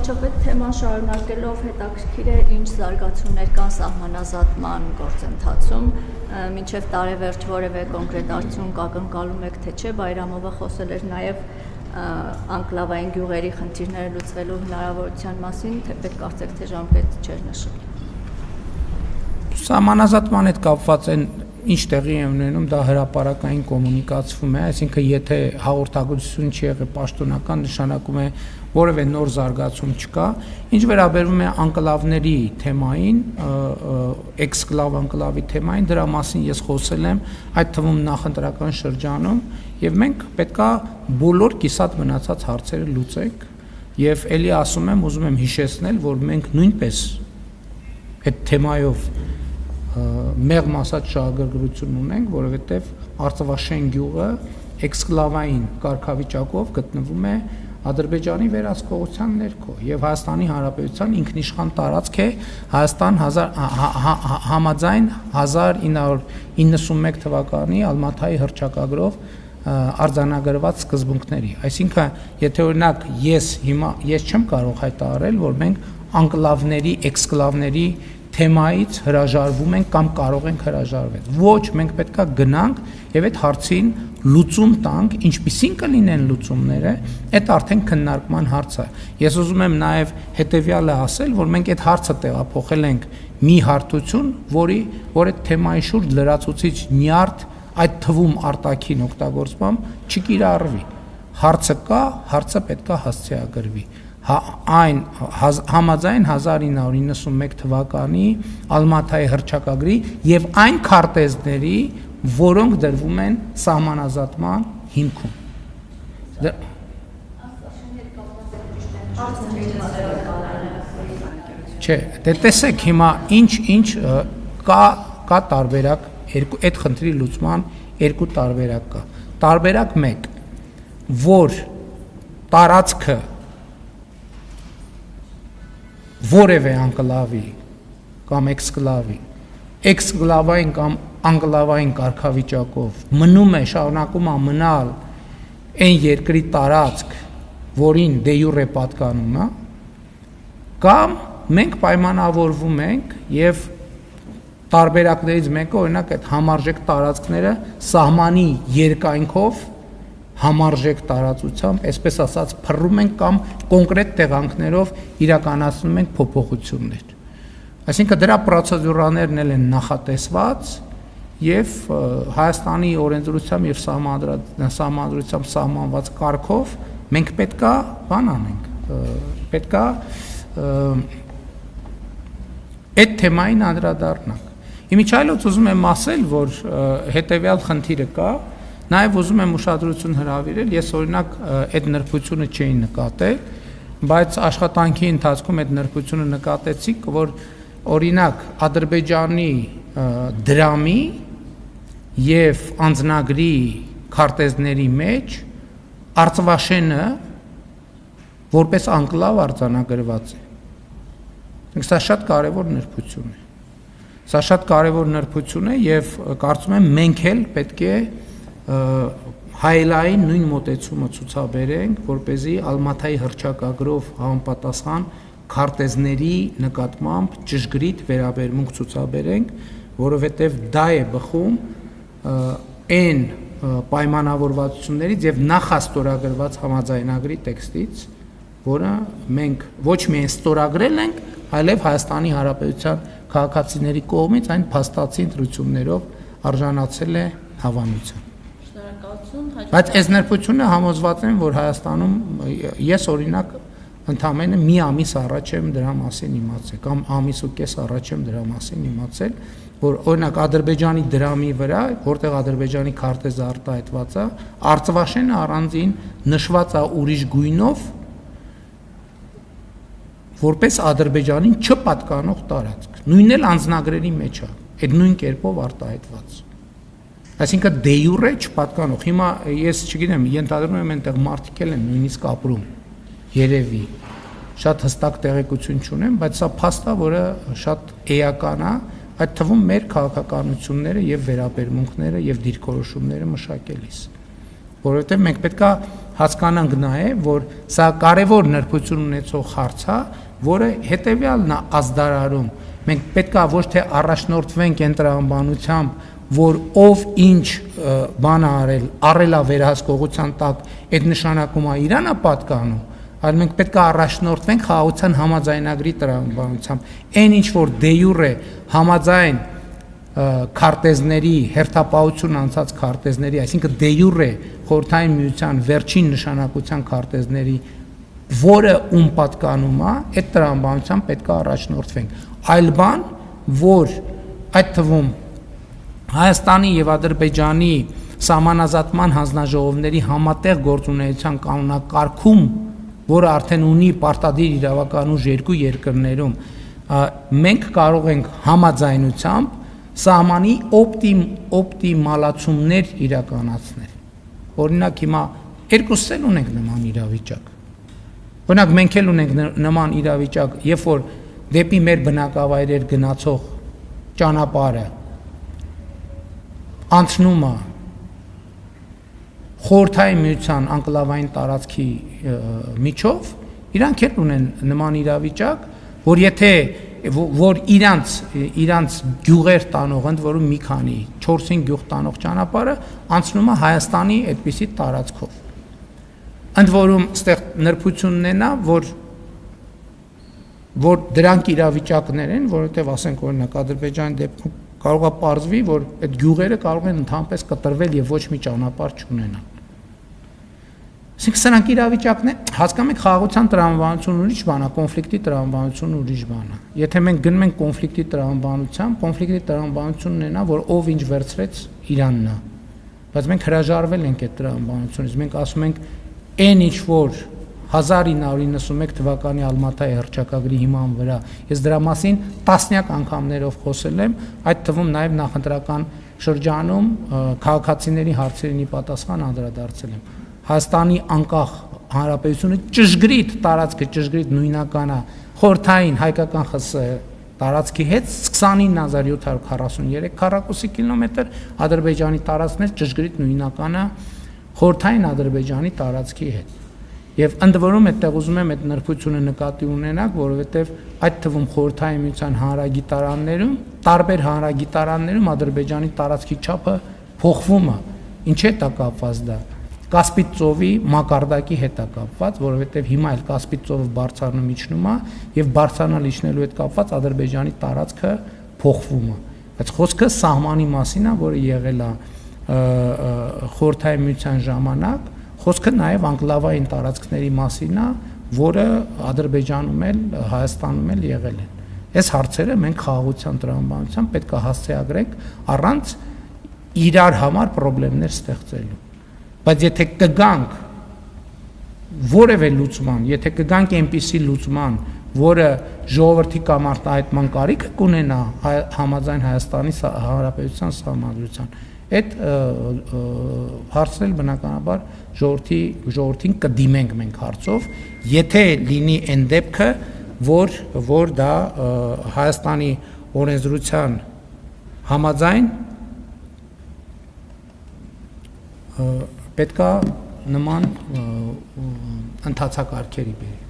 վարչապետ թեման շարունակելով հետաքրքիր է ինչ զարգացումներ կան սահմանազատման գործընթացում, մինչև տարեվերջ որևէ կոնկրետ արդյունք ակնկալում եք թե չէ, Բայրամովը խոսել էր նաև անկլավային գյուղերի խնդիրները լուծվելու հնարավորության մասին, թե պետք կարծեք թե ժամկետ չէր նշել։ Սահմանազատման հետ կապված են ինչ տեղի է ունենում, դա հրապարակային կոմունիկացվում է, այսինքն եթե հաղորդակցություն չի եղել պաշտոնական, նշանակում է որևէ նոր զարգացում չկա, ինչ վերաբերում է անկլավների թեմային, էքսկլավ անկլավի թեմային, դրա մասին ես խոսել եմ, այդ թվում նախընտրական շրջանում, եւ մենք պետքա բոլոր կիսատ մնացած հարցերը լուծենք, եւ ելի ասում եմ, ուզում եմ հիշեցնել, որ մենք նույնպես այդ թեմայով մեղմ ասած շահագրգռություն ունենք, որովհետև Արցախաշեն գյուղը էքսկլավային կարգավիճակով գտնվում է Ադրբեջանի վերահսկողության ներքո եւ Հայաստանի Հանրապետության ինքնիշխան տարածք է Հայաստան համաձայն 1991 թվականի Ալմաթայի հռչակագրով արձանագրված սկզբունքների։ Այսինքն, եթե օրինակ ես չեմ կարող հայտարարել, որ մենք անկլավների, էքսկլավների թեմայից հրաժարվում ենք կամ կարող ենք հրաժարվել։ Ոչ, մենք պետքա գնանք եւ այդ հարցին լուծում տանք, ինչպիսին կլինեն լուծումները, այդ արդեն քննարկման հարց է։ Ես ուզում եմ նաեւ հետեւյալը ասել, որ մենք այդ հարցը տեղափոխել ենք մի հարթություն, որ այդ թեմայի շուրջ լրացուցիչ նյարդ, այդ թվում արտաքին օգտագործմամբ չկիրառվի։ Հարցը կա, հարցը պետքա հասցեագրվի։ Այն համաձայն 1991 թվականի Ալմաթայի հռչակագրի եւ այն քարտեզների, որոնք դրվում են սահմանազատման հիմքում։ Չէ, դե տեսեք հիմա ինչ կա տարբերակ, այդ խնդրի լուծման երկու տարբերակ կա։ Տարբերակ 1, որ տարածքը որևէ անկլավի կամ էքսկլավային կամ անկլավային կարգավիճակով մնում է, շարունակում է մնալ այն երկրի տարածք, որին դե յուրե պատկանում է, կամ մենք պայմանավորվում ենք եւ տարբերակներից մեկը օրինակ այդ համարժեք տարածքները սահմանի երկայնքով համարժեք տարածությամբ, այսպես ասած, փռում ենք կամ կոնկրետ տեղանքներով իրականացնում ենք փոփոխություններ։ Այսինքն դրա պրոցեդուրաներն են նախատեսված եւ Հայաստանի օրենսդրությամբ եւ սահմանադրությամբ սահմանված կարգով մենք պետքա բան անենք, պետքա այդ թեմային անդրադառնանք։ Իմիջիայլոց ուզում եմ ասել, որ հետեւյալ խնդիրը կա, նաև ուզում եմ ուշադրություն հրավիրել, ես օրինակ այդ նրբությունը չէի նկատել, բայց աշխատանքի ընթացքում այդ նրբությունը նկատեցի, որ օրինակ Ադրբեջանի դրամի եւ անձնագրի քարտեզների մեջ Արցախաշենը որպես անկլավ արձանագրված է։ Սա շատ կարևոր նրբություն է։ Սա շատ կարևոր նրբություն է եւ կարծում եմ մենք էլ պետք է հայելային նույն մոտեցումը ցուցաբերենք, որպեսզի Ալմաթայի հռչակագրով համապատասխան քարտեզների նկատմամբ ճշգրիտ վերաբերմունք ցուցաբերենք, որովհետև դա է բխում այն պայմանավորվածություններից եւ նախաստորագրված համաձայնագրի տեքստից, որը մենք ոչ միայն ստորագրել ենք, այլև Հայաստանի Հանրապետության քաղաքացիների կողմից այն փաստացի ընտրություններով արժանացել է հավանության։ Բայց այս նրբությունը համոզված եմ, որ Հայաստանում ես օրինակ ընդամենը մի ամիս առաջ եմ դրա մասին իմացել, կամ ամիս ու կես առաջ եմ դրա մասին իմացել, որ օրինակ Ադրբեջանի դրամի վրա, որտեղ Ադրբեջանի քարտեզը արտահայտված է, Արցախաշենը առանձին նշված է ուրիշ գույնով, որպես Ադրբեջանին չպատկանող տարածք։ Նույնն էլ անձնագրերի մեջ է, այդ նույն կերպով արտահայտված։ Այսինքն դե յուրե չպատկանող։ Հիմա ես չգիտեմ, ենթադրում եմ այնտեղ մարդիկ են նույնիսկ ապրում, երևի, շատ հստակ տեղեկություն չունեմ, բայց սա փաստ է, որը շատ էական է, այդ թվում մեր քաղաքականությունները եւ վերաբերմունքները եւ դիրքորոշումները մշակելիս։ Որովհետեւ մենք պետքա հասկանանք նաև, որ սա կարևոր նրբություն ունեցող հարց է, որը հետևյալն է ազդարարում։ Մենք պետք է ոչ թե առաջնորդվենք այն տրամաբանությամբ, որ ով ինչ բան է արել է վերահսկողության տակ, այդ նշանակում է Իրանը պատկանում, այլ մենք պետք է առաջնորդվենք խաղաղության համաձայնագրի տրամաբանությամբ։ Այն ինչ որ դե յուրե համաձայն քարտեզների, հերթապահություն անցած քարտեզների, այսինքն դե յուրե խորհրդային միության վերջին նշանակության քարտեզների, որը ում պատկանում է, այդ տրամաբանությամբ պետք է առաջնորդվենք։ Այլ բան, որ այդ թվում Հայաստանի եւ Ադրբեջանի սահմանազատման հանձնաժողովների համատեղ գործունեության կանոնակարգում, որը արդեն ունի պարտադիր իրավական ուժ երկու երկրներում, մենք կարող ենք համաձայնությամբ սահմանի օպտիմալացումներ իրականացնել։ Օրինակ հիմա երկուսս էլ ունենք նման իրավիճակ։ Օրինակ մենք էլ ունենք նման իրավիճակ, երբ որ դեպի մեր բնակավայրեր գնացող ճանապարհը անցնում է խորհրդային միության անկլավային տարածքի միջով, իրանք էլ ունեն նման իրավիճակ, որ եթե որ իրանց գյուղեր տանող, ընդ որում մի քանի 4-5 գյուղ տանող ճանապարհը անցնում է Հայաստանի այդպիսի տարածքով։ Ընդ որում այստեղ նրբությունն է նա, որ դրանք իրավիճակներ են, որովհետև ասենք օրինակ Ադրբեջանի դեպքում կարող է պարզվի, որ այդ գյուղերը կարող են ընդհանրապես կտրվել եւ ոչ մի ճանապարհ չունենան։ Այսինքն սրանք իրավիճակն է, հասկանում եք, խաղաղության տրամաբանությունը ուրիշ բան է, կոնֆլիկտի տրամաբանությունը ուրիշ բան է։ Եթե մենք գնում ենք կոնֆլիկտի տրամաբանությամբ, կոնֆլիկտի տրամաբանությունն է նա, որ ով ինչ վերցրեց Իրանն է։ Բայց մենք հրաժարվել ենք այդ տրամաբանությունից, մենք ասում ենք այն ինչ որ 1991 թվականի Ալմատայի հռչակագրի հիման վրա, ես դրա մասին տասնյակ անգամներով խոսել եմ, այդ թվում նաև նախընտրական շրջանում քաղաքացիների հարցերին պատասխան անդրադարձել եմ։ Հայաստանի անկախ հանրապետությունը ճշգրիտ տարածքը, ճշգրիտ նույնական է խորհրդային հայկական ԽՍՀ տարածքի հետ 29743 քառակուսի կիլոմետր, Ադրբեջանի տարածքն էլ ճշգրիտ նույնական է խորհրդային Ադրբեջանի տարածքի հետ։ Եվ ընդ որում այդտեղ ուզում եմ այդ նրբությունը նկատի ունենալ, որովհետև այդ թվում խորհրդային միության հանրագիտարաններում, տարբեր հանրագիտարաններում Ադրբեջանի տարածքի չափը փոխվում է։ Ինչ հետ է կապված դա։ Կասպից ծովի մակարդակի հետ է կապված, որովհետև հիմա էլ Կասպից ծովը բարձրանում իջնում է եւ բարձրանալ իջնելու հետ կապված Ադրբեջանի տարածքը փոխվում է։ Բայց խոսքը սահմանի մասին է, որը եղել է խորհրդային միության ժամանակ, խոսքը նաև անկլավային տարածքների մասին է, որը Ադրբեջանում էլ, Հայաստանում էլ եղել են։ Այս հարցերը մենք խաղաղության տրամաբանությամբ պետք է հասցեագրենք առանց իրար համար խնդիրներ ստեղծելու։ Բայց եթե կգանք որևէ լուծման, եթե կգանք այնպիսի լուծման, որը ժողովրդի կամ արտահայտման կարիք կունենա համաձայն Հայաստանի Հանրապետության սահմանադրության, այդ հարցն էլ բնականաբար ժողովրդին կդիմենք մենք հարցով, եթե լինի այն դեպքը, որ դա Հայաստանի օրենսդրության համաձայն պետք է նման ընթացակարգերի բերի։